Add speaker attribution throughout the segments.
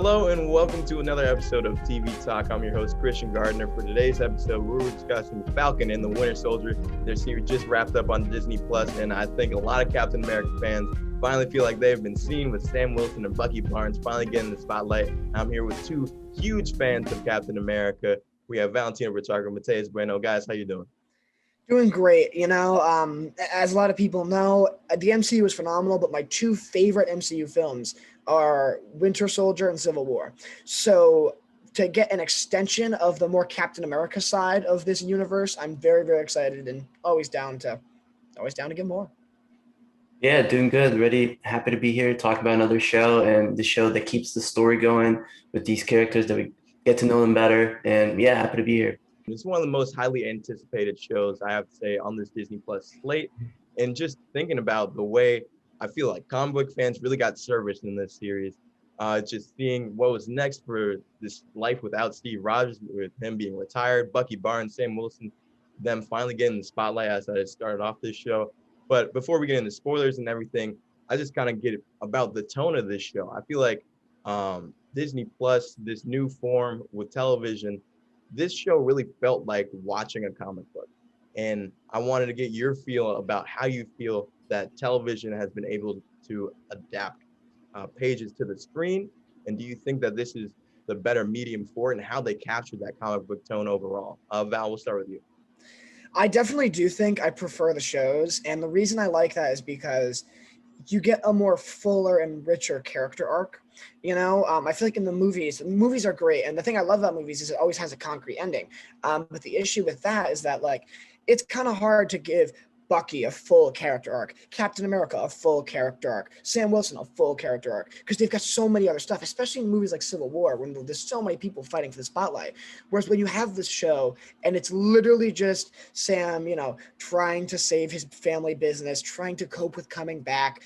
Speaker 1: Hello and welcome to another episode of TV Talk. I'm your host, Christian Gardner. For today's episode, we're discussing Falcon and the Winter Soldier. Their series just wrapped up on Disney Plus, and I think a lot of Captain America fans finally feel like they've been seen with Sam Wilson and Bucky Barnes finally getting the spotlight. I'm here with two huge fans of Captain America. We have Valentino Petrarca and Matheus Bueno. Guys, how you doing?
Speaker 2: Doing great. As a lot of people know, the MCU is phenomenal, but my two favorite MCU films are Winter Soldier and Civil War. So to get an extension of the more Captain America side of this universe, I'm very, very excited and always down to get more.
Speaker 3: Yeah, doing good. Happy to be here, talk about another show and the show that keeps the story going with these characters that we get to know them better. And yeah, happy to be here.
Speaker 1: It's one of the most highly anticipated shows, I have to say, on this Disney Plus slate. And just thinking about the way I feel like comic book fans really got serviced in this series, just seeing what was next for this life without Steve Rogers, with him being retired, Bucky Barnes, Sam Wilson, them finally getting the spotlight as I started off this show. But before we get into spoilers and everything, I just kind of get about the tone of this show. I feel like Disney Plus, this new form with television, this show really felt like watching a comic book. And I wanted to get your feel about how you feel that television has been able to adapt pages to the screen. And do you think that this is the better medium for it and how they captured that comic book tone overall? Val, we'll start with you.
Speaker 2: I definitely do think I prefer the shows. And the reason I like that is because you get a more fuller and richer character arc. I feel like in the movies are great. And the thing I love about movies is it always has a concrete ending. But the issue with that is that, like, it's kind of hard to give Bucky a full character arc, Captain America a full character arc, Sam Wilson a full character arc, because they've got so many other stuff, especially in movies like Civil War, when there's so many people fighting for the spotlight. Whereas when you have this show and it's literally just Sam, trying to save his family business, trying to cope with coming back,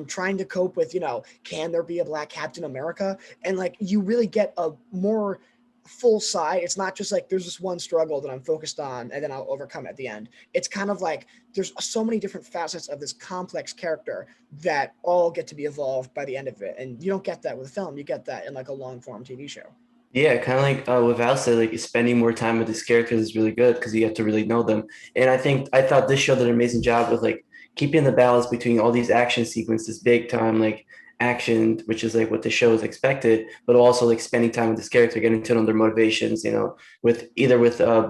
Speaker 2: trying to cope with, can there be a Black Captain America? And like, you really get a more full side. It's not just like there's this one struggle that I'm focused on and then I'll overcome at the end. It's kind of like there's so many different facets of this complex character that all get to be evolved by the end of it. And you don't get that with film. You get that in like a long form TV show.
Speaker 3: Yeah, kind of like what Val said, like spending more time with these characters is really good because you get to really know them. And I thought this show did an amazing job with like keeping the balance between all these action sequences, big time, like action, which is like what the show is expected, but also like spending time with this character, getting to know their motivations, with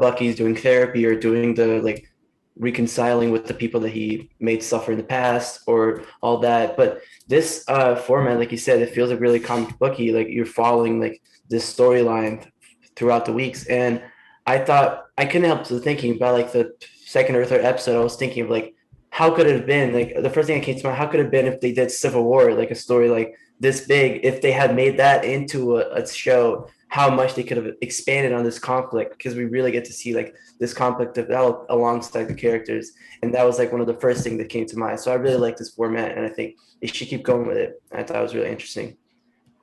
Speaker 3: Bucky's doing therapy or doing the like reconciling with the people that he made suffer in the past or all that. But this format, like you said, it feels like really comic booky, like you're following like this storyline throughout the weeks. And I thought I couldn't help thinking about like the second or third episode, I was thinking of like, how could it have been, like the first thing that came to mind, how could it have been if they did Civil War, like a story like this big, if they had made that into a show, how much they could have expanded on this conflict, because we really get to see like this conflict develop alongside the characters. And that was like one of the first things that came to mind. So I really like this format and I think they should keep going with it. I thought it was really interesting.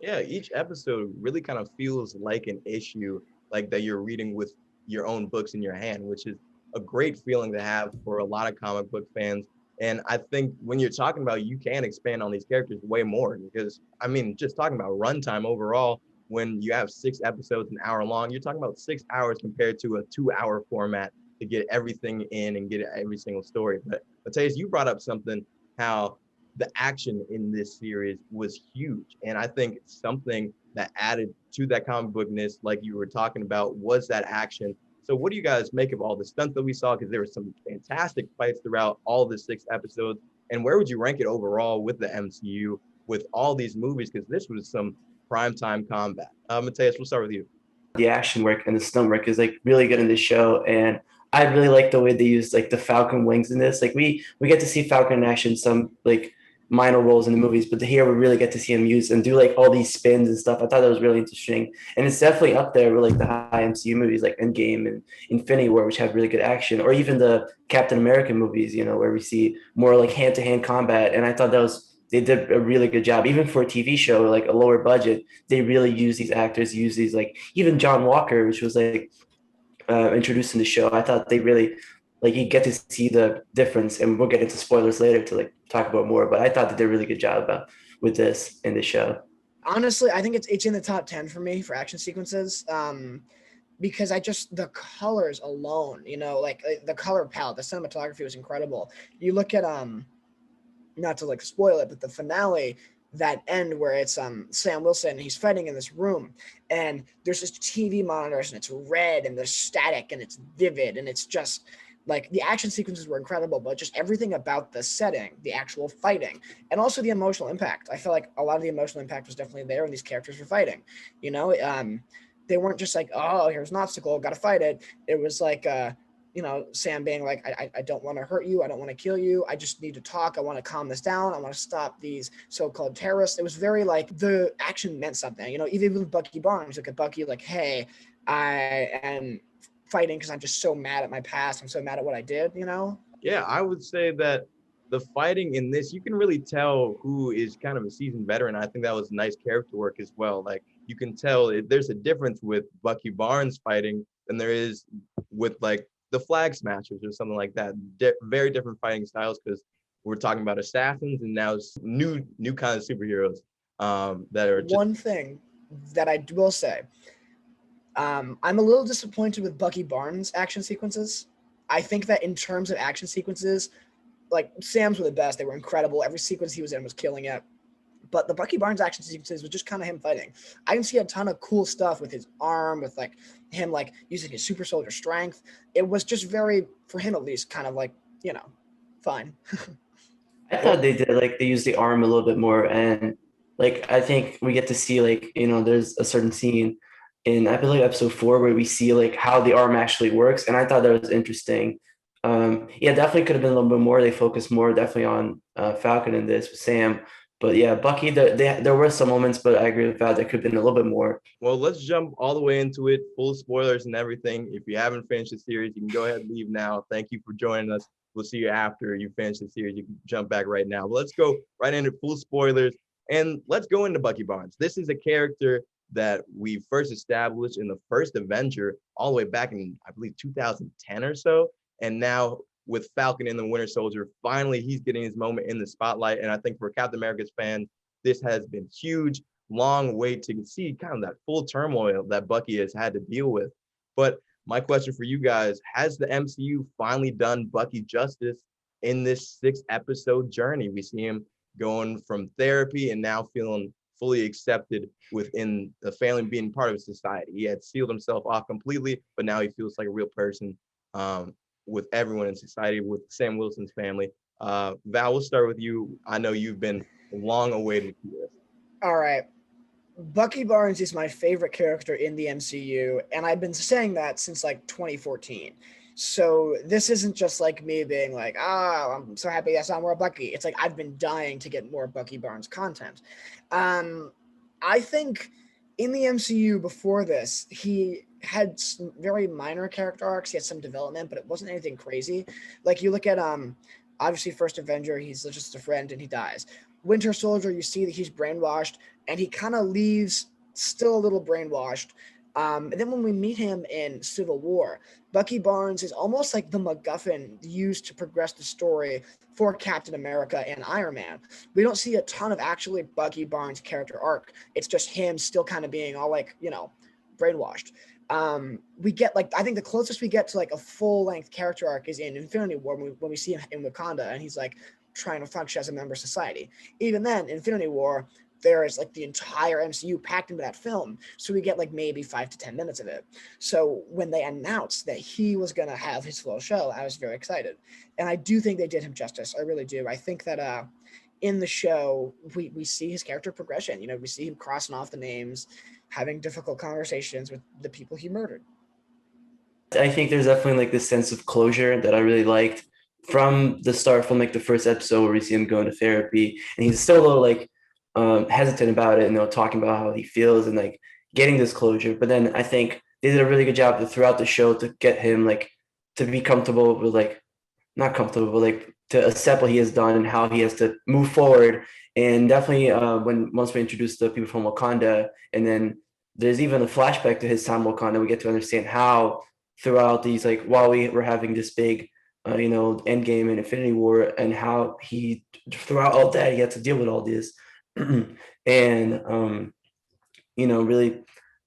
Speaker 1: Yeah, each episode really kind of feels like an issue, like that you're reading with your own books in your hand, which is a great feeling to have for a lot of comic book fans. And I think when you're talking about, you can expand on these characters way more, because I mean, just talking about runtime overall, when you have 6 episodes an hour long, you're talking about 6 hours compared to a 2-hour format to get everything in and get every single story. But Matheus, you brought up something, how the action in this series was huge. And I think something that added to that comic bookness, like you were talking about, was that action. So what do you guys make of all the stunts that we saw? Because there were some fantastic fights throughout all the 6 episodes. And where would you rank it overall with the MCU, with all these movies? Because this was some primetime combat. Matheus, we'll start with you.
Speaker 3: The action work and the stunt work is like really good in this show. And I really like the way they use like the Falcon wings in this. Like we get to see Falcon in action, some like minor roles in the movies, but here we really get to see him use and do like all these spins and stuff. I thought that was really interesting. And it's definitely up there with like the high MCU movies like Endgame and Infinity War, which have really good action, or even the Captain America movies, where we see more like hand-to-hand combat. And I thought they did a really good job, even for a TV show, like a lower budget. They really use these actors, use these, like even John Walker, which was like introduced in the show. I thought they really, like, you get to see the difference, and we'll get into spoilers later to like talk about more, but I thought they did a really good job with this in the show.
Speaker 2: Honestly, I think it's in the top 10 for me for action sequences. Because the colors alone, like the color palette, the cinematography was incredible. You look at not to like spoil it, but the finale, that end where it's Sam Wilson, he's fighting in this room, and there's this TV monitors, and it's red, and there's static, and it's vivid, and it's just like the action sequences were incredible, but just everything about the setting, the actual fighting, and also the emotional impact. I feel like a lot of the emotional impact was definitely there when these characters were fighting. They weren't just like, oh, here's an obstacle, gotta fight it. It was like Sam being like, I don't want to hurt you. I don't want to kill you. I just need to talk. I want to calm this down. I want to stop these so-called terrorists. It was very like the action meant something, even with Bucky Barnes, look at Bucky like, hey, I am fighting because I'm just so mad at my past. I'm so mad at what I did,
Speaker 1: Yeah, I would say that the fighting in this, you can really tell who is kind of a seasoned veteran. I think that was nice character work as well. Like you can tell there's a difference with Bucky Barnes fighting than there is with like the Flag Smashers or something like that. Very different fighting styles because we're talking about assassins and now it's new kind of superheroes that are just...
Speaker 2: One thing that I will say, I'm a little disappointed with Bucky Barnes action sequences. I think that in terms of action sequences, like Sam's were the best. They were incredible. Every sequence he was in was killing it. But the Bucky Barnes action sequences was just kind of him fighting. I can see a ton of cool stuff with his arm, with like him like using his super soldier strength. It was just very, for him at least, kind of like, fine.
Speaker 3: I thought they used the arm a little bit more, and like I think we get to see like there's a certain scene in I believe episode 4 where we see like how the arm actually works, and I thought that was interesting. Yeah, definitely could have been a little bit more. They focused more definitely on Falcon in this with Sam, but yeah, Bucky. There were some moments, but I agree with that. There could have been a little bit more.
Speaker 1: Well, let's jump all the way into it, full spoilers and everything. If you haven't finished the series, you can go ahead and leave now. Thank you for joining us. We'll see you after you finish the series. You can jump back right now. But let's go right into full spoilers, and let's go into Bucky Barnes. This is a character that we first established in the first Avenger all the way back in, I believe, 2010 or so. And now with Falcon and the Winter Soldier, finally he's getting his moment in the spotlight. And I think for Captain America's fans, this has been huge. Long wait to see kind of that full turmoil that Bucky has had to deal with. But my question for you guys, has the MCU finally done Bucky justice in this 6-episode journey? We see him going from therapy and now feeling fully accepted within the family, being part of society. He had sealed himself off completely, but now he feels like a real person with everyone in society, with Sam Wilson's family. Val, we'll start with you. I know you've been long awaited for this.
Speaker 2: All right. Bucky Barnes is my favorite character in the MCU, and I've been saying that since like 2014. So this isn't just like me being like, I'm so happy I saw more Bucky. It's like I've been dying to get more Bucky Barnes content. I think in the MCU before this, he had some very minor character arcs. He had some development, but it wasn't anything crazy. Like you look at obviously First Avenger, he's just a friend and he dies. Winter Soldier, you see that he's brainwashed and he kind of leaves still a little brainwashed. And then when we meet him in Civil War, Bucky Barnes is almost like the MacGuffin used to progress the story for Captain America and Iron Man. We don't see a ton of actually Bucky Barnes character arc. It's just him still kind of being all like, brainwashed. We get like, I think the closest we get to like a full length character arc is in Infinity War when we see him in Wakanda and he's like trying to function as a member of society. Even then, Infinity War, there is like the entire MCU packed into that film. So we get like maybe 5 to 10 minutes of it. So when they announced that he was going to have his full show, I was very excited. And I do think they did him justice. I really do. I think that in the show, we see his character progression. We see him crossing off the names, having difficult conversations with the people he murdered.
Speaker 3: I think there's definitely like this sense of closure that I really liked from the start, from like the first episode where we see him going to therapy and he's still a little like hesitant about it, talking about how he feels and like getting this closure. But then I think they did a really good job throughout the show to get him like to be comfortable with like not comfortable, but like to accept what he has done and how he has to move forward. And definitely once we introduce the people from Wakanda, and then there's even a flashback to his time in Wakanda, we get to understand how throughout these like while we were having this big Endgame and Infinity War, and how he throughout all that he had to deal with all this. and really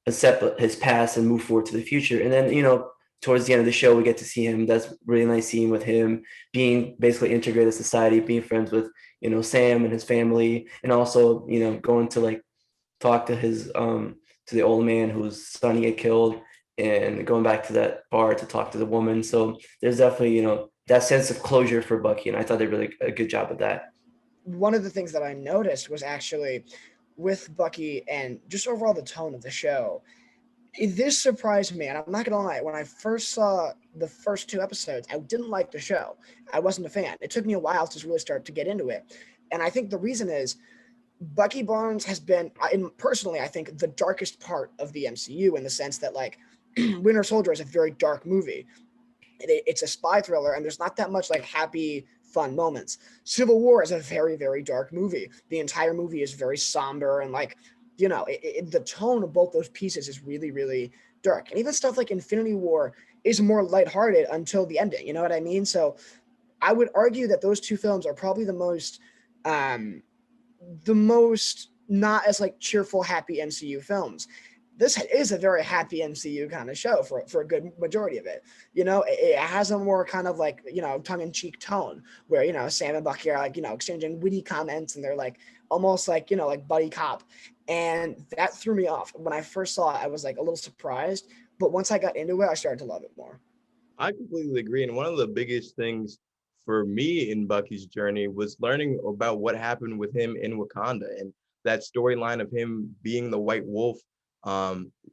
Speaker 3: accept his past and move forward to the future. And then towards the end of the show, we get to see him. That's really nice scene with him being basically integrated society, being friends with Sam and his family, and also going to like talk to his to the old man whose son he had killed, and going back to that bar to talk to the woman. So there's definitely that sense of closure for Bucky, and I thought they really a good job of that.
Speaker 2: One of the things that I noticed was actually with Bucky and just overall the tone of the show. This surprised me, and I'm not gonna lie. When I first saw the first 2 episodes, I didn't like the show. I wasn't a fan. It took me a while to really start to get into it, and I think the reason is Bucky Barnes has been, personally, I think, the darkest part of the MCU in the sense that, like, Winter Soldier is a very dark movie. It's a spy thriller, and there's not that much, like, happy, fun moments. Civil War is a very, very dark movie. The entire movie is very somber, and, like, the tone of both those pieces is really, really dark. And even stuff like Infinity War is more lighthearted until the ending. You know what I mean? So I would argue that those 2 films are probably the most not as like cheerful, happy MCU films. This is a very happy MCU kind of show for a good majority of it. It has a more kind of like, tongue-in-cheek tone where, Sam and Bucky are like, exchanging witty comments, and they're like almost like, like buddy cop. And that threw me off. When I first saw it, I was like a little surprised, but once I got into it, I started to love it more.
Speaker 1: I completely agree. And one of the biggest things for me in Bucky's journey was learning about what happened with him in Wakanda and that storyline of him being the white wolf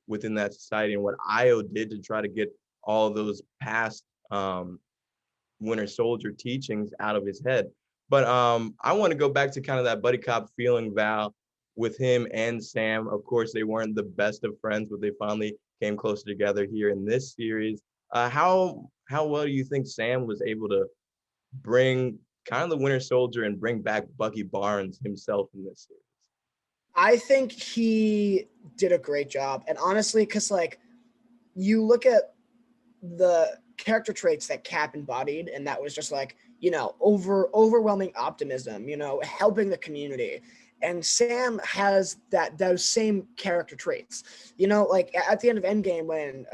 Speaker 1: within that society, and what Io did to try to get all of those past Winter Soldier teachings out of his head. But I want to go back to kind of that buddy cop feeling, Val, with him and Sam. Of course, they weren't the best of friends, but they finally came closer together here in this series. How well do you think Sam was able to bring kind of the Winter Soldier and bring back Bucky Barnes himself in this series?
Speaker 2: I think he did a great job. And honestly, because like you look at the character traits that Cap embodied, and that was just like, overwhelming optimism, helping the community. And Sam has those same character traits. Like at the end of Endgame when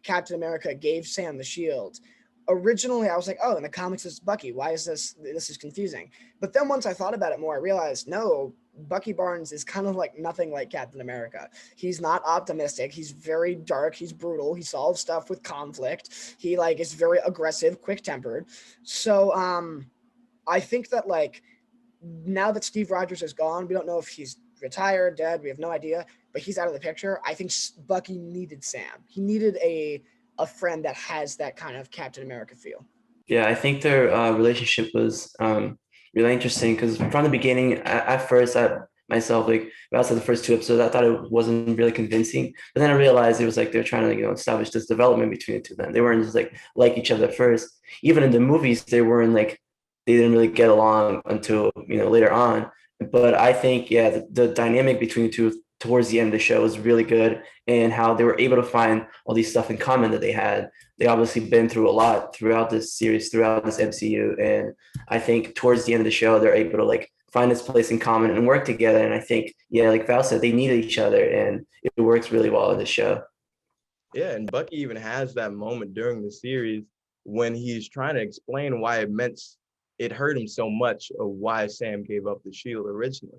Speaker 2: Captain America gave Sam the shield. Originally, I was like, oh, in the comics, it's Bucky. Why is this is confusing? But then once I thought about it more, I realized, no, Bucky Barnes is kind of like nothing like Captain America. He's not optimistic. He's very dark. He's brutal. He solves stuff with conflict. He like is very aggressive, quick-tempered. So I think that like now that Steve Rogers is gone, we don't know if he's retired, dead. We have no idea, but he's out of the picture. I think Bucky needed Sam. He needed a friend that has that kind of Captain America feel.
Speaker 3: Yeah, I think their relationship was really interesting because from the beginning, at first, myself, like outside the first 2 episodes, I thought it wasn't really convincing. But then I realized it was like they're trying to establish this development between the two of them. They weren't just like each other at first. Even in the movies, they didn't really get along until later on. But I think the dynamic between the two towards the end of the show was really good, and how they were able to find all these stuff in common that they had. They obviously been through a lot throughout this series, throughout this MCU. And I think towards the end of the show, they're able to like find this place in common and work together. And I think, like Val said, they needed each other, and it works really well in the show.
Speaker 1: Yeah, and Bucky even has that moment during the series when he's trying to explain why it hurt him so much, of why Sam gave up the shield originally.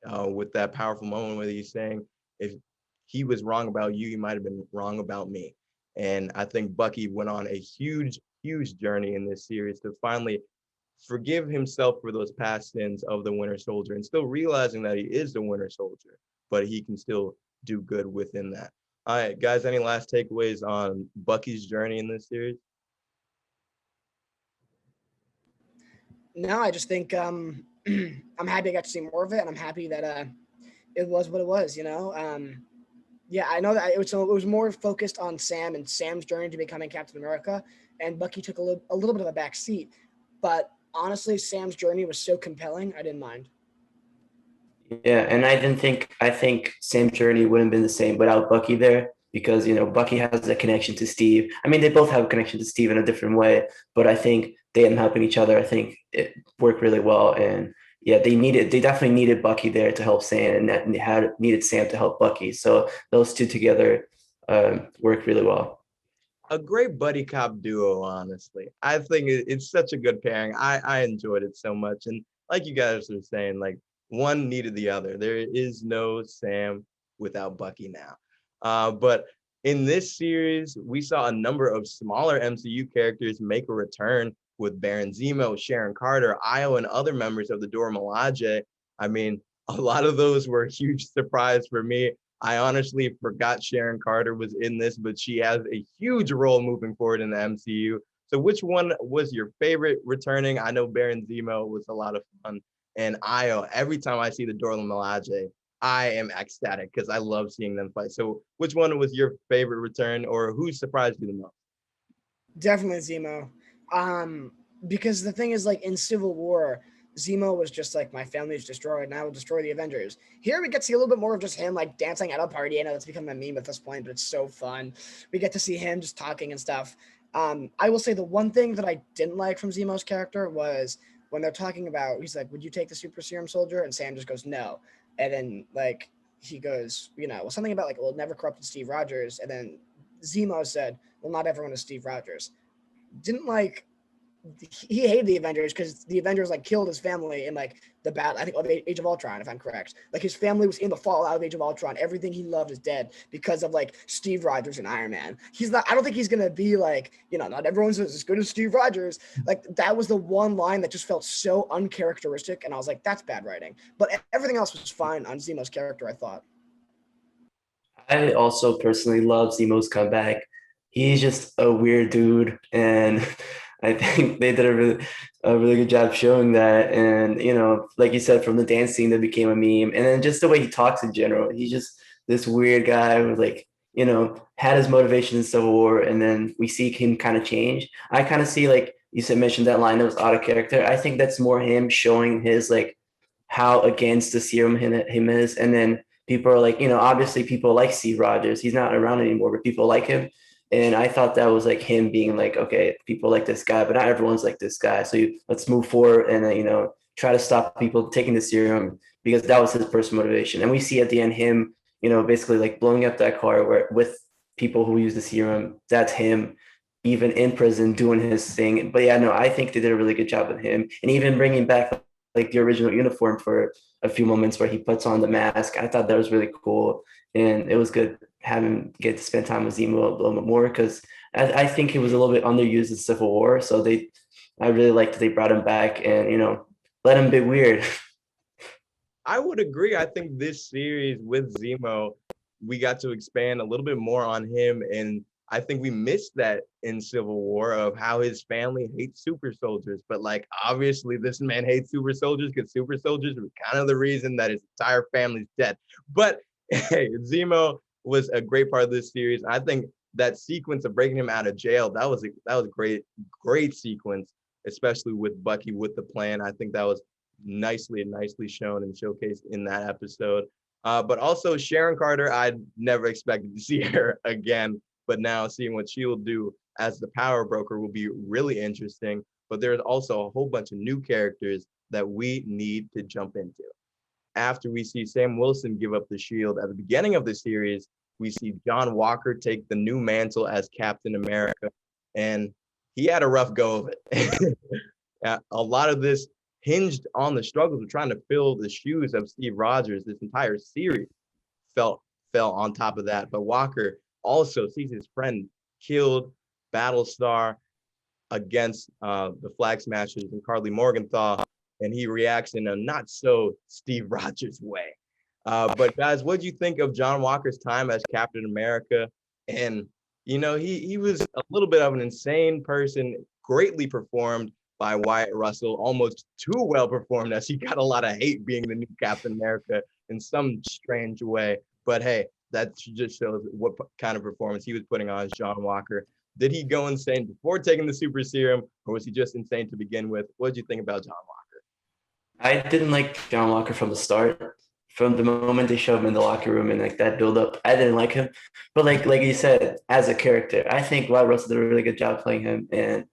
Speaker 1: With that powerful moment where he's saying, if he was wrong about you, he might have been wrong about me. And I think Bucky went on a huge, huge journey in this series to finally forgive himself for those past sins of the Winter Soldier, and still realizing that he is the Winter Soldier, but he can still do good within that. All right, guys, any last takeaways on Bucky's journey in this series?
Speaker 2: No, I just think I'm happy I got to see more of it, and I'm happy that it was what it was. Yeah, I know that it was more focused on Sam and Sam's journey to becoming Captain America, and Bucky took a little bit of a back seat. But honestly, Sam's journey was so compelling, I didn't mind.
Speaker 3: Yeah, and I think Sam's journey wouldn't have been the same without Bucky there, because Bucky has a connection to Steve. I mean, they both have a connection to Steve in a different way, but I think they end up helping each other. I think it worked really well, and yeah, they definitely needed Bucky there to help Sam, and that needed Sam to help Bucky. So those two together work really well.
Speaker 1: A great buddy cop duo, honestly. I think it's such a good pairing. I enjoyed it so much. And like you guys were saying, like one needed the other. There is no Sam without Bucky now. But in this series, we saw a number of smaller MCU characters make a return with Baron Zemo, Sharon Carter, Io, and other members of the Dora Milaje. I mean, a lot of those were a huge surprise for me. I honestly forgot Sharon Carter was in this, but she has a huge role moving forward in the MCU. So which one was your favorite returning? I know Baron Zemo was a lot of fun. And Io, every time I see the Dora Milaje, I am ecstatic because I love seeing them fight. So which one was your favorite return, or who surprised you the most?
Speaker 2: Definitely Zemo. Because the thing is, like in Civil War, Zemo was just like, my family's destroyed, and I will destroy the Avengers. Here we get to see a little bit more of just him like dancing at a party. I know it's become a meme at this point, but it's so fun. We get to see him just talking and stuff. I will say the one thing that I didn't like from Zemo's character was when they're talking about, he's like, would you take the super serum soldier? And Sam just goes, no. And then like he goes, well, something about like, well, it never corrupted Steve Rogers. And then Zemo said, well, not everyone is Steve Rogers. Didn't like, he hated the Avengers because the Avengers like killed his family in like the battle, I think, of Age of Ultron, if I'm correct. Like his family was in the fallout of Age of Ultron. Everything he loved is dead because of like Steve Rogers and Iron Man. He's not, I don't think he's gonna be like, not everyone's as good as Steve Rogers. Like that was the one line that just felt so uncharacteristic, and I was like, that's bad writing. But everything else was fine on Zemo's character, I thought.
Speaker 3: I also personally love Zemo's comeback. He's just a weird dude, and I think they did a really good job showing that. And like you said, from the dance scene that became a meme, and then just the way he talks in general, he's just this weird guy who like had his motivation in Civil War, and then we see him kind of change. I kind of see, like you said, mentioned that line that was out of character. I think that's more him showing his like how against the serum him is, and then people are like, obviously people like Steve Rogers. He's not around anymore, but people like him. And I thought that was like him being like, okay, people like this guy, but not everyone's like this guy. So let's move forward and try to stop people taking the serum, because that was his personal motivation. And we see at the end him, basically like blowing up that car with people who use the serum. That's him, even in prison, doing his thing. But yeah, no, I think they did a really good job with him, and even bringing back like the original uniform for a few moments where he puts on the mask. I thought that was really cool, and it was good having get to spend time with Zemo a little bit more, because I think he was a little bit underused in Civil War. So I really liked that they brought him back and let him be weird.
Speaker 1: I would agree. I think this series with Zemo, we got to expand a little bit more on him, and I think we missed that in Civil War of how his family hates super soldiers. But like, obviously this man hates super soldiers because super soldiers were kind of the reason that his entire family's dead. But hey, Zemo was a great part of this series. I think that sequence of breaking him out of jail, that was a great sequence, especially with Bucky with the plan. I think that was nicely shown and showcased in that episode. But also Sharon Carter, I'd never expected to see her again. But now seeing what she will do as the power broker will be really interesting. But there's also a whole bunch of new characters that we need to jump into. After we see Sam Wilson give up the shield at the beginning of the series, we see John Walker take the new mantle as Captain America. And he had a rough go of it. A lot of this hinged on the struggles of trying to fill the shoes of Steve Rogers. This entire series fell on top of that. But Walker also sees his friend killed, Battlestar, against the Flag Smashers and Carly Morgenthau, and he reacts in a not so Steve Rogers way. But guys, what do you think of John Walker's time as Captain America? And he was a little bit of an insane person, greatly performed by Wyatt Russell, almost too well performed, as he got a lot of hate being the new Captain America in some strange way. But hey, that just shows what kind of performance he was putting on as John Walker. Did he go insane before taking the super serum, or was he just insane to begin with? What did you think about John Walker?
Speaker 3: I didn't like John Walker from the start. From the moment they showed him in the locker room and like that build up, I didn't like him. But like you said, as a character, I think Wyatt Russell did a really good job playing him. And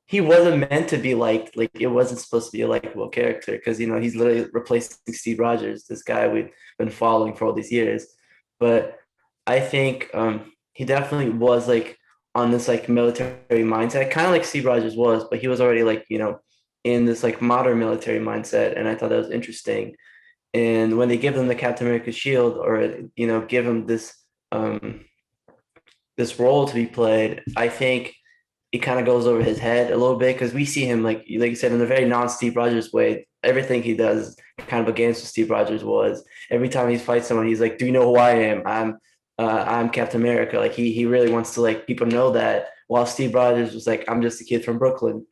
Speaker 3: he wasn't meant to be liked. Like it wasn't supposed to be a likable character because he's literally replacing Steve Rogers, this guy we've been following for all these years. But I think he definitely was like on this like military mindset, kind of like Steve Rogers was, but he was already like in this like modern military mindset, and I thought that was interesting. And when they give him the Captain America shield, or give him um, this role to be played, I think it kind of goes over his head a little bit because we see him like you said in a very non-Steve Rogers way. Everything he does is kind of against what Steve Rogers was. Every time he fights someone, he's like, "Do you know who I am? I'm Captain America." Like he really wants to like people know that. While Steve Rogers was like, "I'm just a kid from Brooklyn,"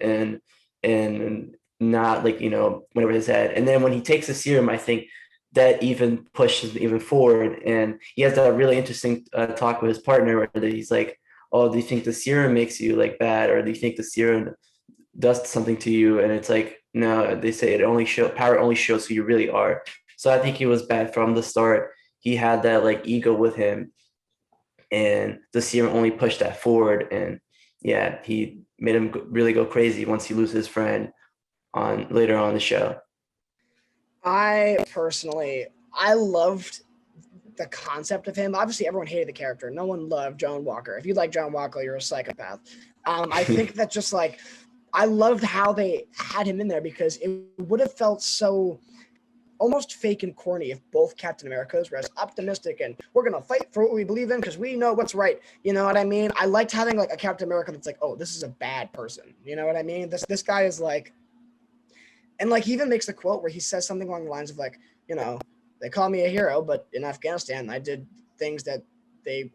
Speaker 3: and not like went over his head. And then when he takes the serum, I think that even pushes even forward. And he has that really interesting talk with his partner where he's like, "Oh, do you think the serum makes you like bad, or do you think the serum does something to you?" And it's like, no, they say power only shows who you really are. So I think he was bad from the start. He had that like ego with him, and the serum only pushed that forward. And yeah, he made him really go crazy once he loses his friend on later on the show.
Speaker 2: I personally, I loved the concept of him. Obviously, everyone hated the character. No one loved John Walker. If you like John Walker, you're a psychopath. I think that just like, I loved how they had him in there because it would have felt so almost fake and corny if both Captain Americas were as optimistic and we're going to fight for what we believe in because we know what's right. You know what I mean? I liked having like a Captain America that's like, oh, this is a bad person. You know what I mean? This guy is like, and like he even makes the quote where he says something along the lines of like, they call me a hero, but in Afghanistan, I did things that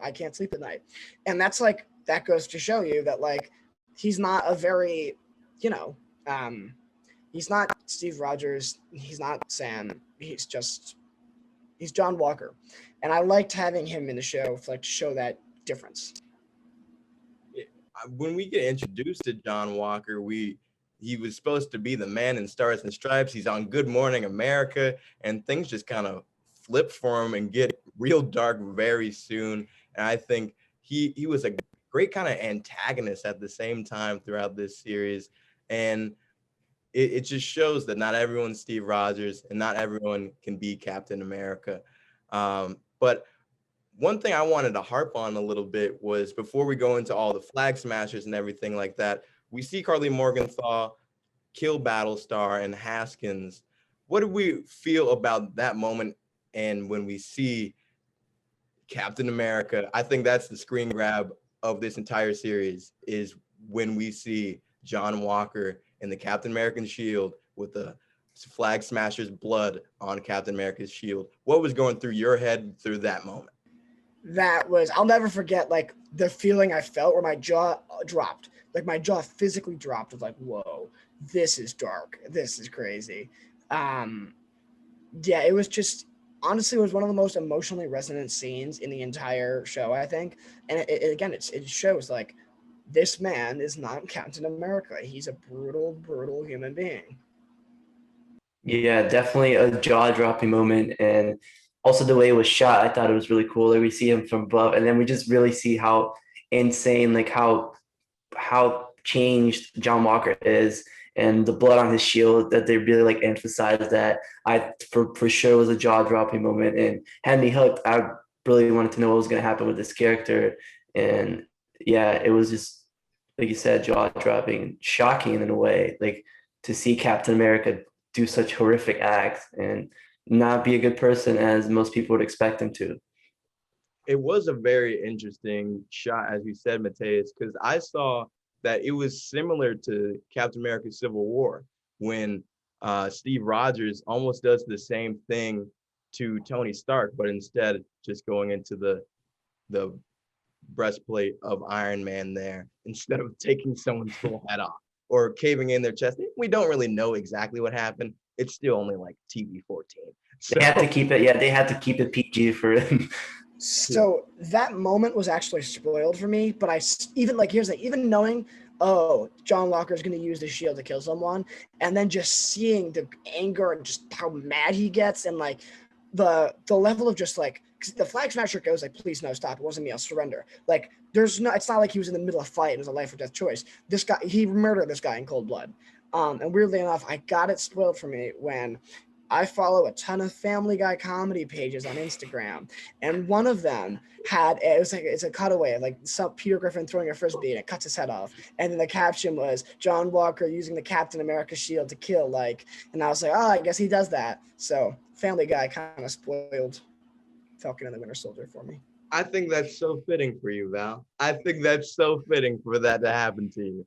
Speaker 2: I can't sleep at night. And that's like, that goes to show you that like, he's not a very, he's not Steve Rogers. He's not Sam. He's John Walker. And I liked having him in the show to show that difference.
Speaker 1: When we get introduced to John Walker, he was supposed to be the man in Stars and Stripes. He's on Good Morning America, and things just kind of flip for him and get real dark very soon. And I think he was a great kind of antagonist at the same time throughout this series. And it just shows that not everyone's Steve Rogers and not everyone can be Captain America. But one thing I wanted to harp on a little bit was before we go into all the flag smashers and everything like that, we see Carly Morgenthau kill Battlestar and Haskins. What do we feel about that moment? And when we see Captain America, I think that's the screen grab of this entire series, is when we see John Walker in the Captain American shield with the flag smasher's blood on Captain America's shield. What was going through your head through that moment?
Speaker 2: I'll never forget like the feeling I felt where my jaw dropped. Like my jaw physically dropped of like, whoa, this is dark. This is crazy. Yeah, it was just, honestly, it was one of the most emotionally resonant scenes in the entire show, I think. And it shows like this man is not Captain America. He's a brutal, brutal human being.
Speaker 3: Yeah, definitely a jaw-dropping moment. And also the way it was shot, I thought it was really cool. Like we see him from above, and then we just really see how insane, like how changed John Walker is, and the blood on his shield, that they really like emphasized that. I for sure was a jaw-dropping moment and had me hooked. I really wanted to know what was going to happen with this character. And yeah, it was just like you said, jaw-dropping, shocking in a way, like to see Captain America do such horrific acts and not be a good person as most people would expect him to.
Speaker 1: It was a very interesting shot, as you said, Matheus, because I saw that it was similar to Captain America Civil War when Steve Rogers almost does the same thing to Tony Stark, but instead just going into the breastplate of Iron Man there instead of taking someone's full head off or caving in their chest. We don't really know exactly what happened. It's still only like TV-14.
Speaker 3: So, they had to keep it. Yeah, they had to keep it PG for him.
Speaker 2: So that moment was actually spoiled for me, but here's the even knowing, oh, John Walker is going to use the shield to kill someone, and then just seeing the anger and just how mad he gets, and like the level of just like, the Flag Smasher goes like, please no, stop. It wasn't me. I'll surrender. Like, it's not like he was in the middle of a fight. It was a life or death choice. This guy, he murdered this guy in cold blood. And weirdly enough, I got it spoiled for me when I follow a ton of Family Guy comedy pages on Instagram, and one of them it's a cutaway of like some Peter Griffin throwing a frisbee and it cuts his head off, and then the caption was John Walker using the Captain America shield to kill, like, and I was like, oh, I guess he does that. So Family Guy kind of spoiled Falcon and the Winter Soldier for me.
Speaker 1: I think that's so fitting for you, Val. I think that's so fitting for that to happen to you.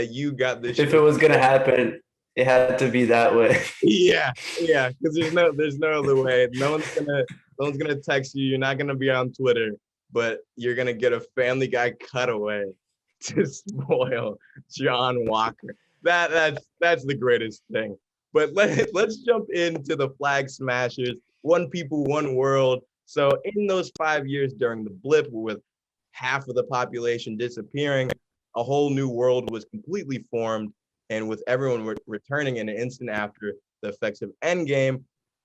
Speaker 1: You got this.
Speaker 3: If it was gonna happen, it had to be that way.
Speaker 1: Yeah, because there's no other way. No one's gonna text you. You're not gonna be on Twitter, but you're gonna get a Family Guy cutaway to spoil John Walker. That's the greatest thing. But let's jump into the Flag Smashers. One people, one world. So in those 5 years during the blip, with half of the population disappearing, a whole new world was completely formed. And with everyone returning in an instant after the effects of Endgame,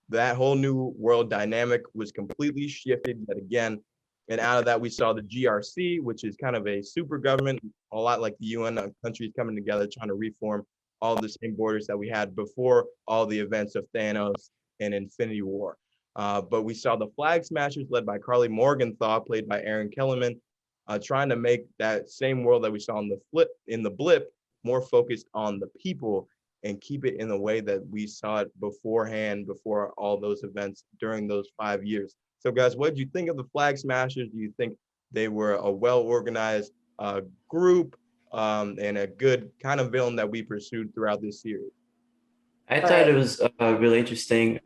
Speaker 1: that whole new world dynamic was completely shifted yet again. And out of that, we saw the GRC, which is kind of a super government, a lot like the UN, countries coming together trying to reform all the same borders that we had before all the events of Thanos and Infinity War. But we saw the Flag Smashers led by Carly Morgenthau, played by Erin Kellerman, trying to make that same world that we saw in the blip more focused on the people and keep it in the way that we saw it beforehand, before all those events during those 5 years. So guys, what did you think of the Flag Smashers? Do you think they were a well-organized group and a good kind of villain that we pursued throughout this series?
Speaker 3: I thought it was really interesting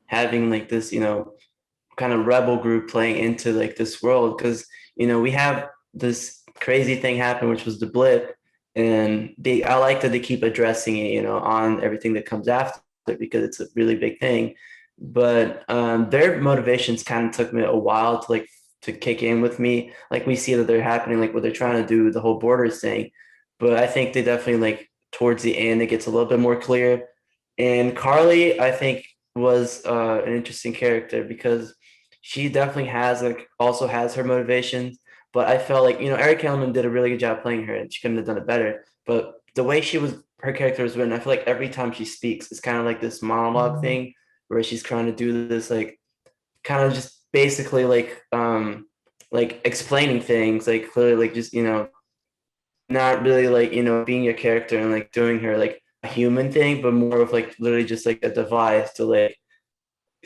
Speaker 3: having like this, kind of rebel group playing into like this world, because, we have this crazy thing happen, which was the blip. And I like that they keep addressing it, on everything that comes after it, because it's a really big thing. But their motivations kind of took me a while to kick in with me. Like, we see that they're happening, like what they're trying to do, the whole borders thing. But I think they definitely, like, towards the end, it gets a little bit more clear. And Carly, I think, was an interesting character, because she definitely also has her motivations. But I felt like, Eric Kellerman did a really good job playing her, and she couldn't have done it better. But the way her character was written, I feel like every time she speaks, it's kind of like this monologue thing where she's trying to do this, like, kind of just basically like explaining things, like clearly, like, just, not really like, being a character and like doing her like a human thing, but more of like literally just like a device to like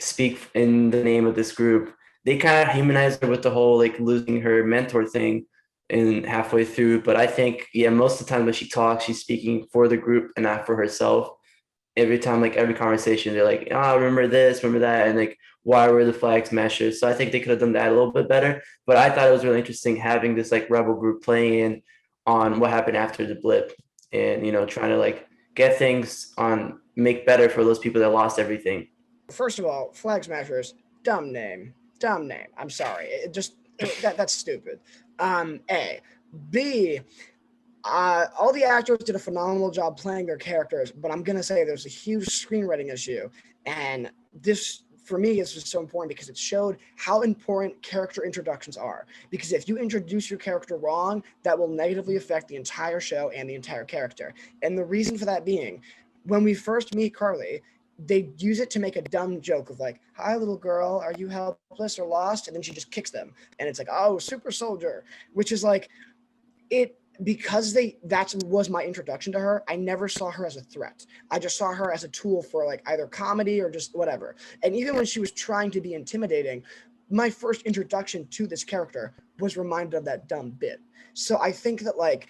Speaker 3: speak in the name of this group. They kind of humanized her with the whole like losing her mentor thing in halfway through. But I think, most of the time when she talks, she's speaking for the group and not for herself. Every time, like every conversation, they're like, remember this, remember that, and like, why were the Flag Smashers? So I think they could have done that a little bit better. But I thought it was really interesting having this like rebel group playing in on what happened after the blip, and trying to like get things make better for those people that lost everything.
Speaker 2: First of all, Flag Smashers, dumb name. I'm sorry. That's stupid. A. B. All the actors did a phenomenal job playing their characters, but I'm gonna say there's a huge screenwriting issue, and this, for me, is just so important because it showed how important character introductions are. Because if you introduce your character wrong, that will negatively affect the entire show and the entire character. And the reason for that being, when we first meet Carly, they use it to make a dumb joke of like, hi, little girl, are you helpless or lost? And then she just kicks them. And it's like, oh, super soldier, which is like, because that was my introduction to her. I never saw her as a threat. I just saw her as a tool for like either comedy or just whatever. And even when she was trying to be intimidating, my first introduction to this character was reminded of that dumb bit. So I think that like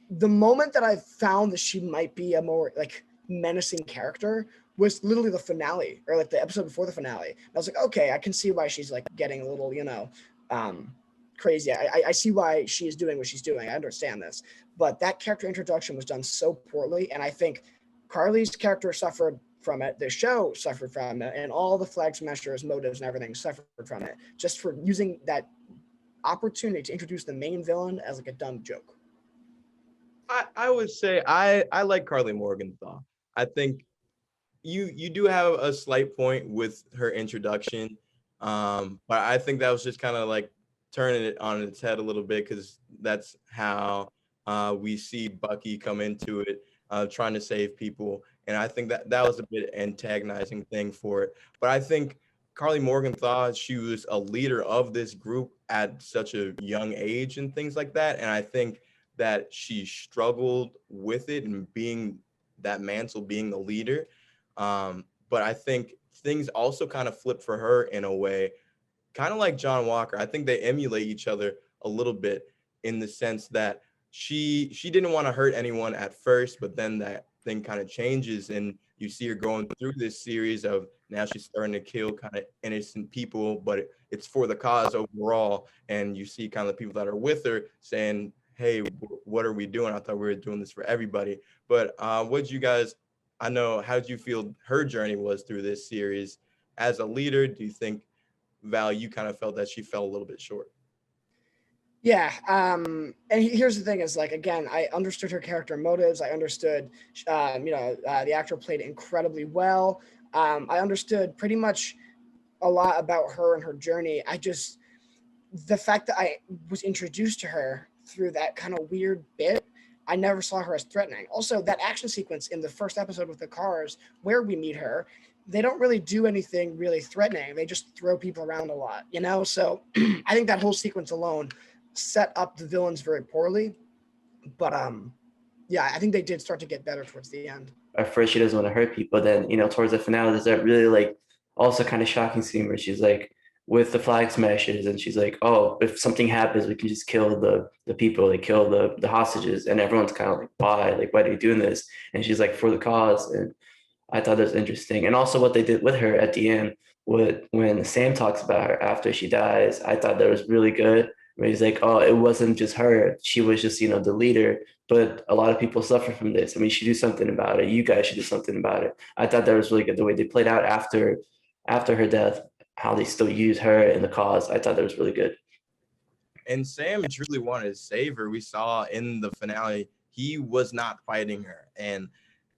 Speaker 2: the moment that I found that she might be a more like menacing character was literally the finale, or like the episode before the finale. I was like, okay, I can see why she's like getting a little, crazy. I see why she is doing what she's doing. I understand this. But that character introduction was done so poorly, and I think Carly's character suffered from it, the show suffered from it, and all the Flag Smashers' motives and everything suffered from it, just for using that opportunity to introduce the main villain as like a dumb joke.
Speaker 1: I would say I like Carly Morgenthau. I think you do have a slight point with her introduction. But I think that was just kind of like turning it on its head a little bit, because that's how we see Bucky come into it, trying to save people. And I think that that was a bit antagonizing thing for it. But I think Carly Morgan thought she was a leader of this group at such a young age and things like that. And I think that she struggled with it and being that mantle, being the leader. But I think things also kind of flipped for her in a way, kind of like John Walker. I think they emulate each other a little bit, in the sense that she didn't want to hurt anyone at first, but then that thing kind of changes, and you see her going through this series of, now she's starting to kill kind of innocent people, but it's for the cause overall. And you see kind of the people that are with her saying, hey, what are we doing? I thought we were doing this for everybody. But what you guys, I know, how did you feel her journey was through this series as a leader? Do you think, Val, you kind of felt that she fell a little bit short?
Speaker 2: Yeah. And here's the thing is, like, again, I understood her character motives. I understood, the actor played incredibly well. I understood pretty much a lot about her and her journey. The fact that I was introduced to her through that kind of weird bit, I never saw her as threatening. Also, that action sequence in the first episode with the cars where we meet her, they don't really do anything really threatening. They just throw people around a lot, you know? So I think that whole sequence alone set up the villains very poorly. But yeah, I think they did start to get better towards the end.
Speaker 3: At first she doesn't want to hurt people. Then, towards the finale, there's that really like also kind of shocking scene where she's like with the flag smashers and she's like, oh, if something happens, we can just kill the people, like kill the hostages. And everyone's kind of like, why? Like, why are you doing this? And she's like, for the cause. And I thought that was interesting. And also what they did with her at the end, when Sam talks about her after she dies, I thought that was really good. Where he's like, oh, it wasn't just her. She was just, the leader. But a lot of people suffer from this. I mean, she should do something about it. You guys should do something about it. I thought that was really good. The way they played out after her death, how they still use her in the cause. I thought that was really good.
Speaker 1: And Sam truly wanted to save her. We saw in the finale, he was not fighting her. And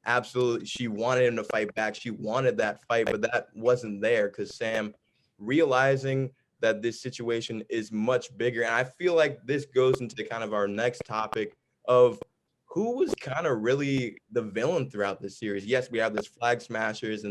Speaker 1: absolutely, she wanted him to fight back. She wanted that fight, but that wasn't there, because Sam, realizing that this situation is much bigger. And I feel like this goes into kind of our next topic of who was kind of really the villain throughout this series. Yes, we have this flag smashers,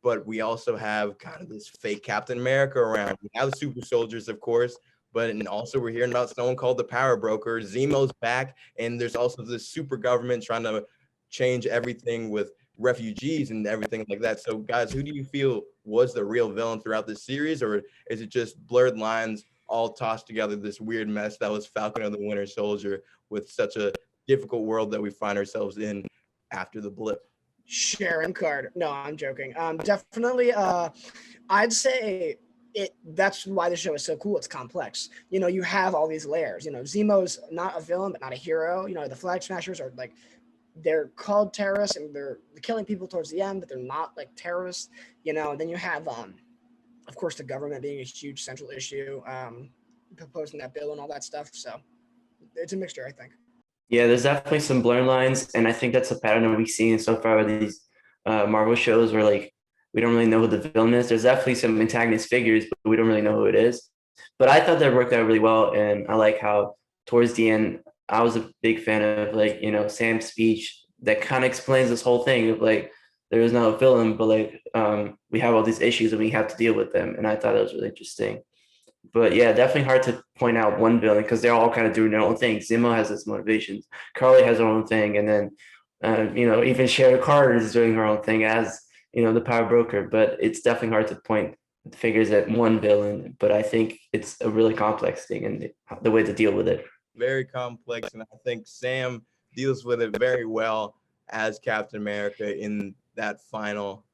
Speaker 1: but we also have kind of this fake Captain America around. We have the super soldiers, of course, and also we're hearing about someone called the Power Broker. Zemo's back, and there's also this super government trying to change everything with refugees and everything like that. So, guys, who do you feel was the real villain throughout this series, or is it just blurred lines all tossed together, this weird mess that was Falcon and the Winter Soldier, with such a difficult world that we find ourselves in after the blip?
Speaker 2: Sharon Carter. No, I'm joking. Definitely. I'd say that's why the show is so cool. It's complex. You have all these layers. Zemo's not a villain, but not a hero. The Flag Smashers are like, they're called terrorists and they're killing people towards the end, but they're not like terrorists. And then you have, of course, the government being a huge central issue, proposing that bill and all that stuff. So it's a mixture, I think.
Speaker 3: Yeah, there's definitely some blurred lines, and I think that's a pattern that we've seen so far with these Marvel shows, where like we don't really know who the villain is. There's definitely some antagonist figures, but we don't really know who it is. But I thought that worked out really well, and I like how towards the end I was a big fan of like Sam's speech that kind of explains this whole thing of like there is no villain, but like we have all these issues and we have to deal with them, and I thought that was really interesting. But yeah, definitely hard to point out one villain because they're all kind of doing their own thing. Zemo has his motivations, Carly has her own thing, and then even Sharon Carter is doing her own thing as the power broker. But it's definitely hard to point figures at one villain. But I think it's a really complex thing and the way to deal with it.
Speaker 1: Very complex, and I think Sam deals with it very well as Captain America in that final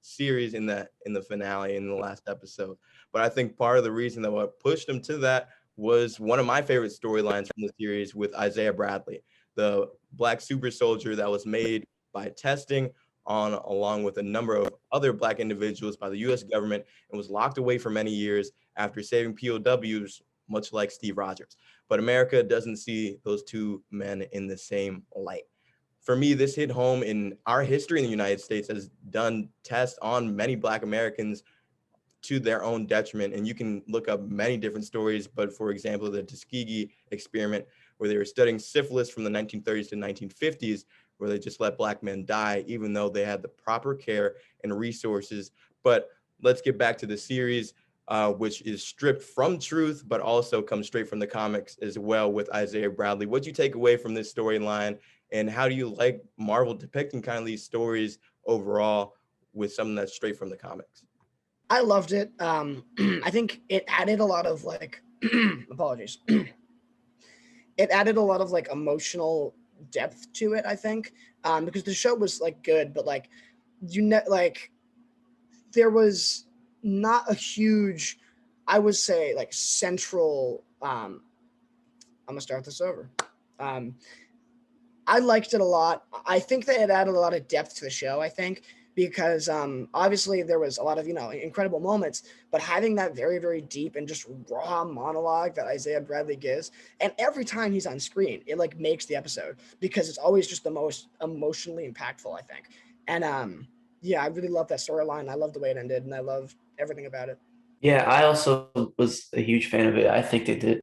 Speaker 1: series, in the finale, in the last episode. But I think part of the reason that what pushed him to that was one of my favorite storylines from the series with Isaiah Bradley, the Black super soldier that was made by testing on, along with a number of other Black individuals, by the U.S. government, and was locked away for many years after saving POWs, much like Steve Rogers. But America doesn't see those two men in the same light. For me, this hit home in our history in the United States has done tests on many Black Americans to their own detriment. And you can look up many different stories, but for example, the Tuskegee experiment, where they were studying syphilis from the 1930s to 1950s, where they just let Black men die, even though they had the proper care and resources. But let's get back to the series, which is stripped from truth, but also comes straight from the comics as well with Isaiah Bradley. What'd you take away from this storyline, and how do you like Marvel depicting kind of these stories overall with something that's straight from the comics?
Speaker 2: I loved it. I think it added a lot of like, apologies. It added a lot of like emotional depth to it, I think, because the show was like good, but like like there was not a huge, I would say, like central. I'm gonna start this over. Um, I liked it a lot. I think that it added a lot of depth to the show. I think because obviously there was a lot of incredible moments, but having that very very deep and just raw monologue that Isaiah Bradley gives, and every time he's on screen, it like makes the episode because it's always just the most emotionally impactful. I think, and yeah, I really love that storyline. I love the way it ended, and I love everything about it.
Speaker 3: Yeah, I also was a huge fan of it. I think they did,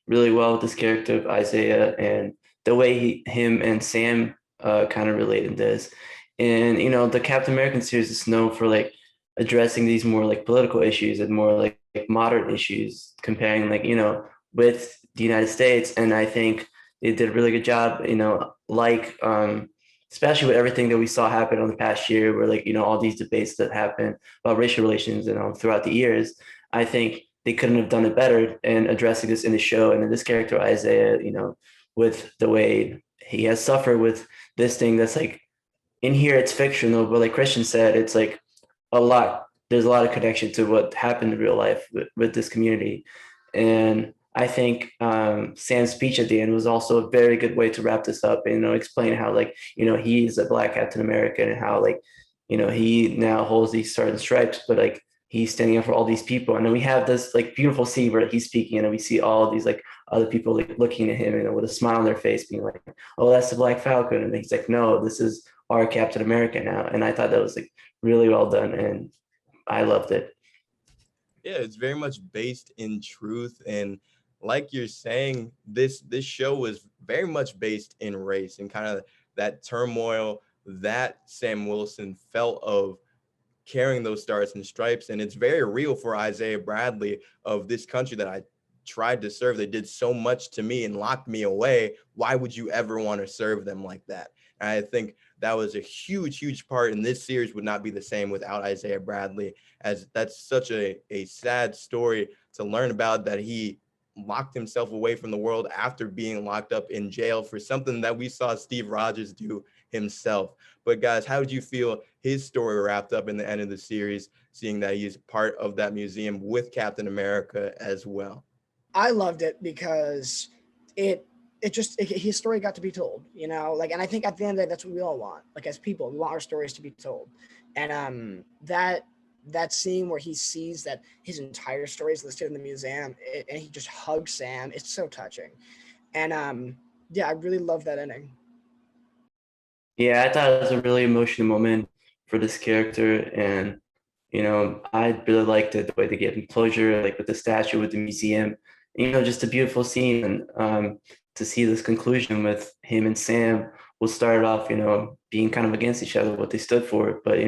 Speaker 3: really well with this character of Isaiah and the way him and Sam kind of relate in this. And, the Captain American series is known for like addressing these more like political issues and more like modern issues, comparing like, with the United States. And I think they did a really good job, like especially with everything that we saw happen on the past year, where like, all these debates that happen about racial relations, throughout the years. I think they couldn't have done it better in addressing this in the show. And in this character, Isaiah, with the way he has suffered with this thing that's like, in here it's fictional, but like Christian said, it's like there's a lot of connection to what happened in real life with this community. And I think Sam's speech at the end was also a very good way to wrap this up and explain how like he's a Black Captain America and how like he now holds these stars and stripes, but like he's standing up for all these people. And then we have this like beautiful scene where he's speaking and we see all of these like other people like looking at him and with a smile on their face, being like, "Oh, that's the Black Falcon," and he's like, "No, this is our Captain America now." And I thought that was like really well done, and I loved it.
Speaker 1: Yeah, it's very much based in truth, and like you're saying, this show was very much based in race and kind of that turmoil that Sam Wilson felt of carrying those stars and stripes. And it's very real for Isaiah Bradley of this country that I tried to serve. They did so much to me and locked me away. Why would you ever want to serve them like that? And I think that was a huge, huge part. And this series would not be the same without Isaiah Bradley, as that's such a sad story to learn about, that he locked himself away from the world after being locked up in jail for something that we saw Steve Rogers do himself. But guys, how did you feel his story wrapped up in the end of the series, seeing that he's part of that museum with Captain America as well?
Speaker 2: I loved it because his story got to be told, like, and I think at the end of the day, that's what we all want. Like as people, we want our stories to be told. And that scene where he sees that his entire story is listed in the museum and he just hugs Sam, it's so touching. And yeah, I really love that ending.
Speaker 3: Yeah, I thought it was a really emotional moment for this character, and I really liked it the way they gave him closure, like with the statue, with the museum, just a beautiful scene. And to see this conclusion with him and Sam, will start off, being kind of against each other, what they stood for, but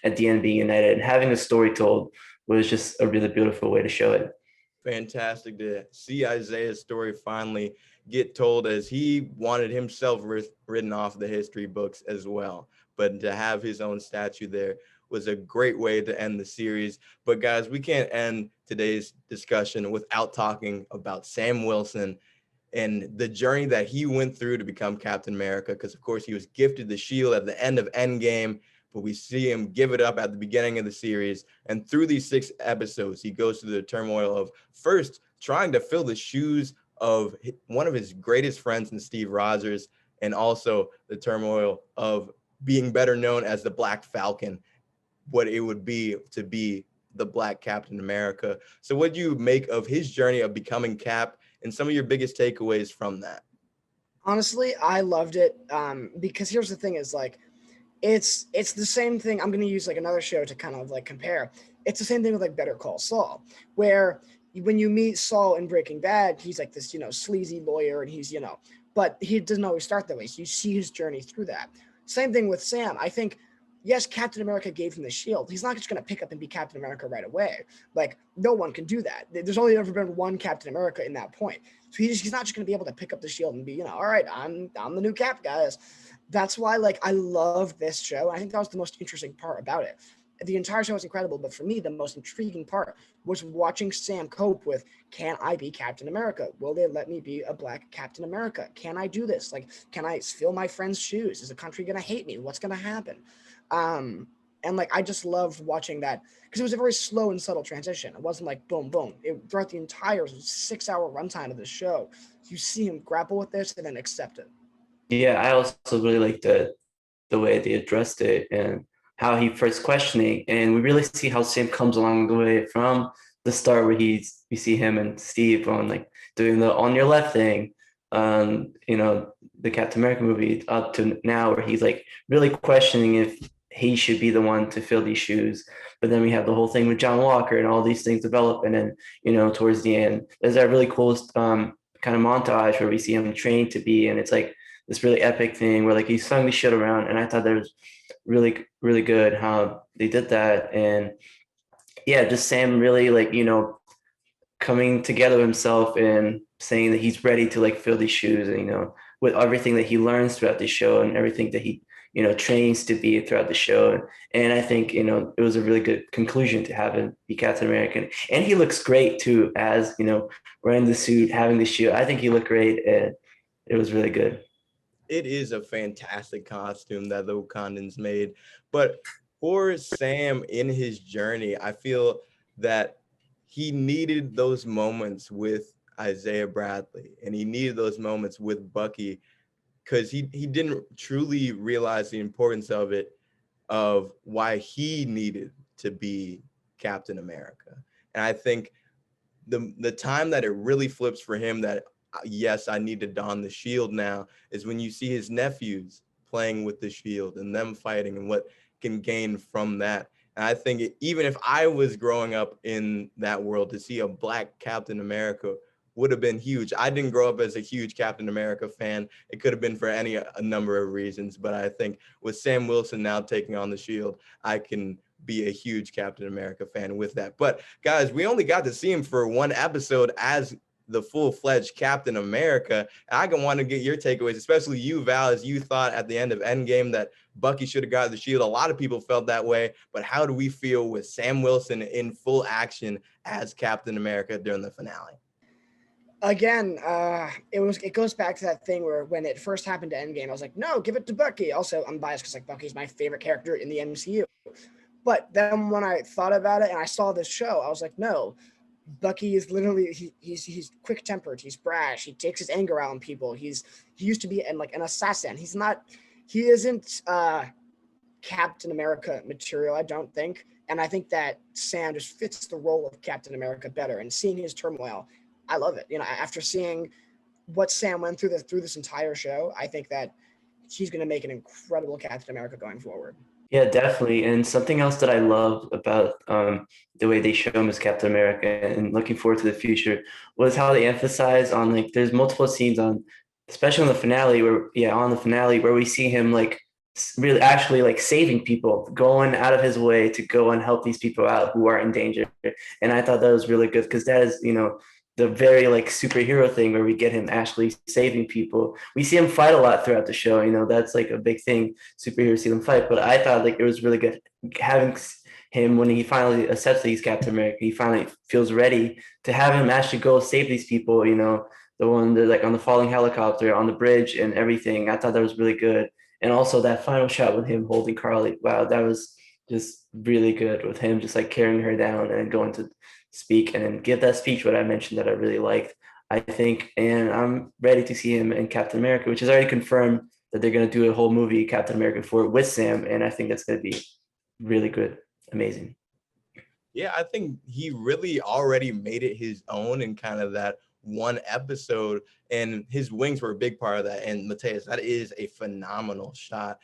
Speaker 3: at the end being united and having a story told was just a really beautiful way to show it.
Speaker 1: Fantastic to see Isaiah's story finally get told, as he wanted himself written off the history books as well. But to have his own statue there was a great way to end the series. But guys, we can't end today's discussion without talking about Sam Wilson and the journey that he went through to become Captain America. Because of course he was gifted the shield at the end of Endgame, but we see him give it up at the beginning of the series. And through these 6 episodes, he goes through the turmoil of first trying to fill the shoes of one of his greatest friends in Steve Rogers, and also the turmoil of being better known as the Black Falcon, what it would be to be the Black Captain America. So what do you make of his journey of becoming Cap, and some of your biggest takeaways from that?
Speaker 2: Honestly, I loved it because here's the thing is like, it's the same thing. I'm going to use like another show to kind of like compare. It's the same thing with like Better Call Saul, where when you meet Saul in Breaking Bad, he's like this, sleazy lawyer, and he's, but he doesn't always start that way. So you see his journey through that. Same thing with Sam. I think, yes, Captain America gave him the shield. He's not just going to pick up and be Captain America right away. Like, no one can do that. There's only ever been one Captain America in that point. So he's not just going to be able to pick up the shield and be, all right, I'm the new Cap, guys. That's why, like, I love this show. I think that was the most interesting part about it. The entire show was incredible, but for me, the most intriguing part was watching Sam cope with, can I be Captain America? Will they let me be a black Captain America? Can I do this? Like, can I fill my friend's shoes? Is the country going to hate me? What's going to happen? And like, I just loved watching that because it was a very slow and subtle transition. It wasn't like boom, boom. Throughout the entire 6-hour runtime of the show, you see him grapple with this and then accept it.
Speaker 3: Yeah, I also really like the way they addressed it and how he first questioning, and we really see how Sam comes along the way from the start where we see him and Steve on like doing the on your left thing, the Captain America movie, up to now where he's like really questioning if he should be the one to fill these shoes. But then we have the whole thing with John Walker and all these things develop, and then towards the end there's that really cool kind of montage where we see him trained to be, and it's like this really epic thing where like he sung the shit around, and I thought that was really, really good how they did that. And yeah, just Sam really like, coming together himself and saying that he's ready to like fill these shoes, and, with everything that he learns throughout the show and everything that he, trains to be throughout the show. And I think, it was a really good conclusion to have him be Captain American. And he looks great too, as, wearing the suit, having the shield. I think he looked great, and it was really good.
Speaker 1: It is a fantastic costume that the Wakandans made. But for Sam in his journey, I feel that he needed those moments with Isaiah Bradley, and he needed those moments with Bucky, because he didn't truly realize the importance of it, of why he needed to be Captain America. And I think the time that it really flips for him, that yes, I need to don the shield now, is when you see his nephews playing with the shield and them fighting and what can gain from that. And I think even if I was growing up in that world, to see a black Captain America would have been huge. I didn't grow up as a huge Captain America fan. It could have been for a number of reasons, but I think with Sam Wilson now taking on the shield, I can be a huge Captain America fan with that. But guys, we only got to see him for one episode as the full-fledged Captain America. And I can want to get your takeaways, especially you, Val, as you thought at the end of Endgame that Bucky should have got the shield. A lot of people felt that way, but how do we feel with Sam Wilson in full action as Captain America during the finale?
Speaker 2: Again, it goes back to that thing where when it first happened to Endgame, I was like, no, give it to Bucky. Also, I'm biased because like Bucky's my favorite character in the MCU. But then when I thought about it and I saw this show, I was like, no, Bucky is literally he's quick tempered, he's brash, he takes his anger out on people. He used to be an assassin. He isn't Captain America material, I don't think. And I think that Sam just fits the role of Captain America better. And seeing his turmoil, I love it. After seeing what Sam went through this entire show, I think that he's going to make an incredible Captain America going forward.
Speaker 3: Yeah, definitely. And something else that I love about the way they show him as Captain America and looking forward to the future was how they emphasize on like there's multiple scenes on, especially on the finale where we see him like really actually like saving people, going out of his way to go and help these people out who are in danger. And I thought that was really good because that is, the very like superhero thing where we get him actually saving people. We see him fight a lot throughout the show. That's like a big thing. Superheroes see them fight, but I thought like it was really good having him when he finally accepts that he's Captain America. He finally feels ready to have him actually go save these people. The one that like on the falling helicopter on the bridge and everything. I thought that was really good. And also that final shot with him holding Carly. Wow, that was just really good with him just like carrying her down and going to speak and then give that speech what I mentioned that I really liked, I think. And I'm ready to see him in Captain America, which is already confirmed that they're going to do a whole movie Captain America 4 with Sam, and I think that's going to be really good, amazing.
Speaker 1: Yeah, I think he really already made it his own in kind of that one episode, and his wings were a big part of that. And Matheus, that is a phenomenal shot.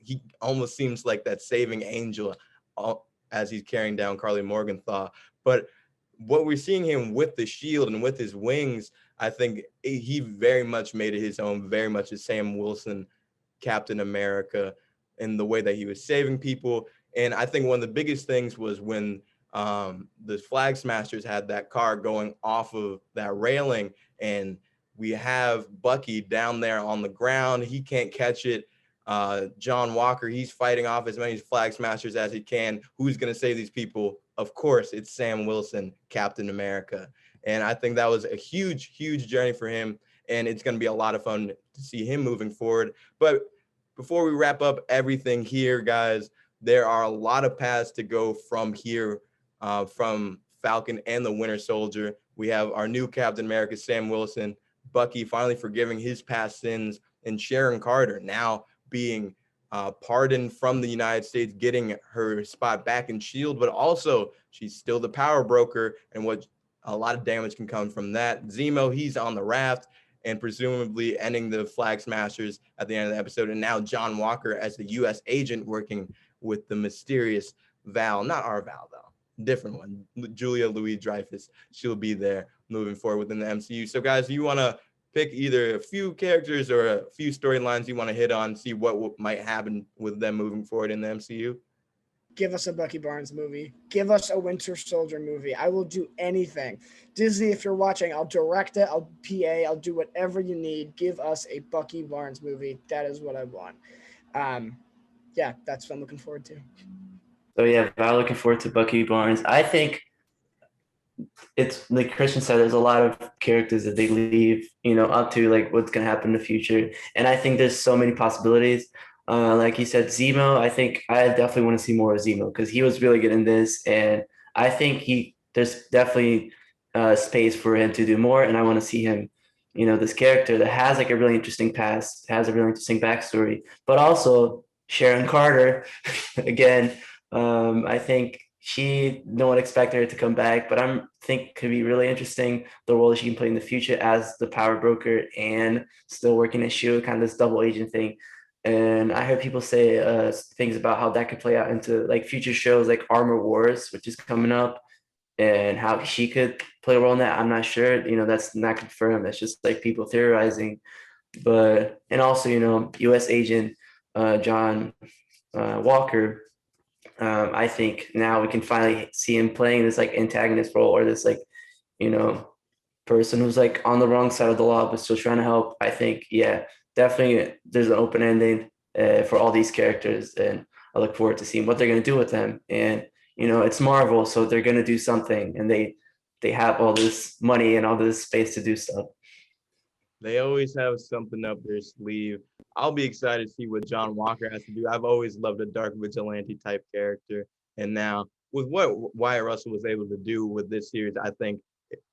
Speaker 1: He almost seems like that saving angel as he's carrying down Carly Morgenthau. But what we're seeing him with the shield and with his wings, I think he very much made it his own, very much as Sam Wilson, Captain America, in the way that he was saving people. And I think one of the biggest things was when the Flag Smashers had that car going off of that railing, and we have Bucky down there on the ground. He can't catch it. John Walker, he's fighting off as many Flag Smashers as he can. Who's going to save these people? Of course, it's Sam Wilson, Captain America. And I think that was a huge, huge journey for him. And it's going to be a lot of fun to see him moving forward. But before we wrap up everything here, guys, there are a lot of paths to go from here, from Falcon and the Winter Soldier. We have our new Captain America, Sam Wilson, Bucky finally forgiving his past sins, and Sharon Carter now being pardoned from the United States, getting her spot back in S.H.I.E.L.D., but also she's still the power broker, and what a lot of damage can come from that. Zemo, he's on the raft and presumably ending the Flag Smashers at the end of the episode. And now John Walker as the U.S. agent working with the mysterious Val, not our Val though, different one, Julia Louis-Dreyfus. She'll be there moving forward within the MCU. So guys, do you want to pick either a few characters or a few storylines you want to hit on, see what might happen with them moving forward in the MCU?
Speaker 2: Give us a Bucky Barnes movie. Give us a Winter Soldier movie. I will do anything. Disney, if you're watching, I'll direct it. I'll PA. I'll do whatever you need. Give us a Bucky Barnes movie. That is what I want. Yeah, that's what I'm looking forward to.
Speaker 3: So yeah, I'm looking forward to Bucky Barnes. I think it's like Christian said, there's a lot of characters that they leave, up to like what's going to happen in the future. And I think there's so many possibilities. Like he said, Zemo, I think I definitely want to see more of Zemo because he was really good in this. And I think there's definitely space for him to do more. And I want to see him, this character that has like a really interesting past, has a really interesting backstory, but also Sharon Carter, again, I think no one expected her to come back, but I think could be really interesting the role that she can play in the future as the power broker and still working at S.H.I.E.L.D., kind of this double agent thing. And I heard people say things about how that could play out into like future shows like Armor Wars, which is coming up, and how she could play a role in that. I'm not sure, that's not confirmed. That's just like people theorizing. But, and also, U.S. agent John Walker, I think now we can finally see him playing this like antagonist role or this like, person who's like on the wrong side of the law, but still trying to help. I think, yeah, definitely there's an open ending for all these characters. And I look forward to seeing what they're going to do with them. And, it's Marvel, so they're going to do something, and they have all this money and all this space to do stuff.
Speaker 1: They always have something up their sleeve. I'll be excited to see what John Walker has to do. I've always loved a dark vigilante type character. And now with what Wyatt Russell was able to do with this series, I think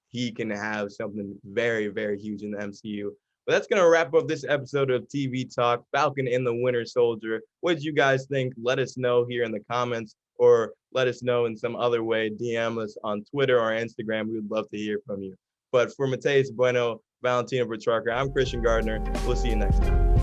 Speaker 1: he can have something very, very huge in the MCU. But that's going to wrap up this episode of TV Talk, Falcon and the Winter Soldier. What did you guys think? Let us know here in the comments, or let us know in some other way. DM us on Twitter or Instagram. We would love to hear from you. But for Matheus Bueno, Valentino Petrarca, I'm Christian Gardner. We'll see you next time.